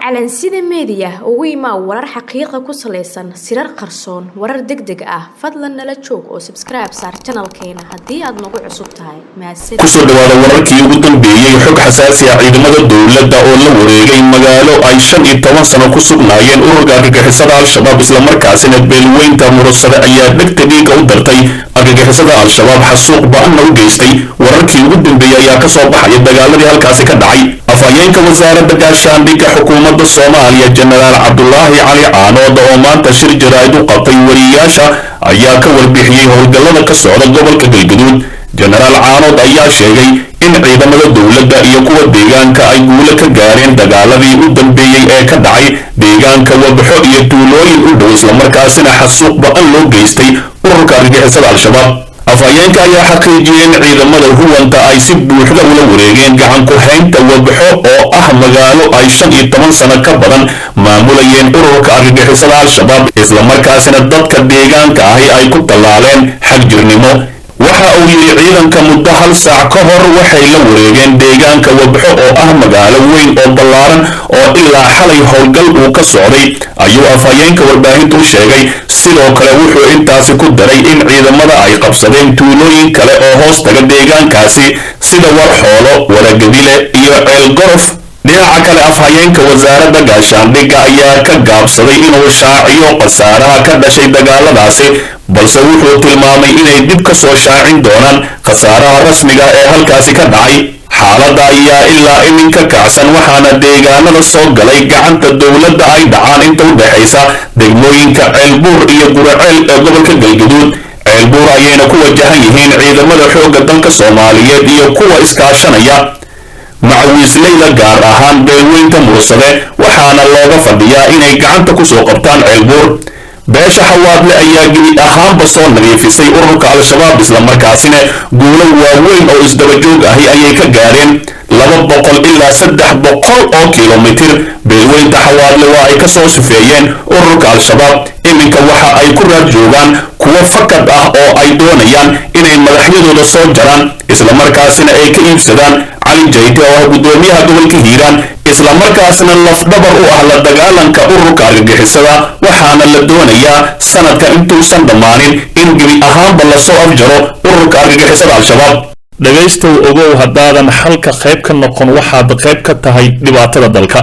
calansida media ugu imaa warar xaqiiqo ku saleysan sirar qarsoon warar degdeg ah fadlan nala joog oo subscribe saar channelkeena haddii aad nagu cusub tahay mahadsan kusoo dhawaada wararkii ugu dambeeyay xog xasaasi ah ciidamada dawladda oo la wareegay magaalo ay 15 sano ku sugnaayeen ururka argagixisada al-shabaab isla markaasina beelweynta murugsada ayaa dhegta dhiiga u dartay argagixisada al-shabaab xasuuq ba'an u geystay wararkii ugu dambeeyay ayaa ka soo baxay dagaaladii halkaasi ka dhacay afhayeenka wasaaradda gaashaandhigga xukuumadda Soomaaliya Generaal Cabdullaahi Cali Caanood oo maanta shir jaraa'id u qabtay wariyaasha ayaa ka warbixiyay howlgallada ka socda gobolka Galgaduud Generaal Caanood ayaa sheegay in ciidamada dawladda iyo kuwa deegaanka ay guulo ka gaareen dagaaladii u dambeeyay ee ka dhacay deegaanka Wabxo iyo tuulooyin u dhow isla markaasina xasuuq ba'an loo geystay ururka argagixisada al-shabaab afhayeenka ayaa xaqiijiyay in ciidamada huwanta ay si buuxda ula wareegeen gacan ku haynta Wabxo oo ah magaalo ay 15 sano ka badan maamulayeen ururka argagixisada al-shabaab isla markaasina dadka deegaanka ahi ay ku talaaleen xagjirnimo waxa uu yiri ciidanka muddo hal saac ka hor waxay la wareegeen deegaanka Wabxo oo ah magaalo weyn oo ballaaran oo ilaa xalay howlgal uu ka socday ayuu afhayeenka warbaahintu sheegay sidoo kale wuxuu intaasi ku daray in ciidamada ay qabsadeen tuulooyin kale oo hoos taga deegaankaasi sida Warxoolo Waragabile iyo Ceelgorof dhinaca kale afhayeenka wasaaradda gaashaandhigga ayaa ka gaabsaday inuu shaaciyo khasaaraha ka dhashay dagaaladaasi balse wuxuu tilmaamay inay dib ka soo shaacin doonaan khasaaraha rasmiga ee halkaasi ka dhacay xaaladda ayaa ilaa iminka kacsan waxaana deegaanada soo galay gacanta dawladda ay dhacaan inta u dhaxaysa degmooyinka Ceelbuur iyo Guraceel ee gobolka Galgaduud Ceelbuur ayayna ku wajahan yihiin ciidamada xoogga dalka Soomaaliyeed iyo kuwa iskaashanaya macawiisleyda gaar ahaan beelweynta murugsade waxaana looga fadhiyaa inay gacanta ku soo qabtaan Ceelbuur beesha xawaadle ayaa geli ahaanba soo nadiifisay ururka al-shabaab isla markaasina guulo waaweyn oo isdaba joog ahi ayay ka gaareen 200 ilaa 300 oo kiiloomitir beelweynta xawaadle waa ay ka soo sufeeyeen ururka al-shabaab iminka waxa ay ku raad joogaan kuwa fakad ah oo ay doonayaan inay madaxyadooda soo jaraan isla markaasina ay ka iibsadaan cali jayte oo gudoomiyaha gobolka Hiiraan isla markaasina lafdhabar u ah la dagaalanka ururka argagixisada waxaana la doonayaa sanadka intuusan dhamaanin in gebi ahaanba la soo afjaro ururka argagixisada al-shabaab dhagaystow ogow haddaadan xalka qayb ka noqon waxaad qayb ka tahay dhibaatada dalka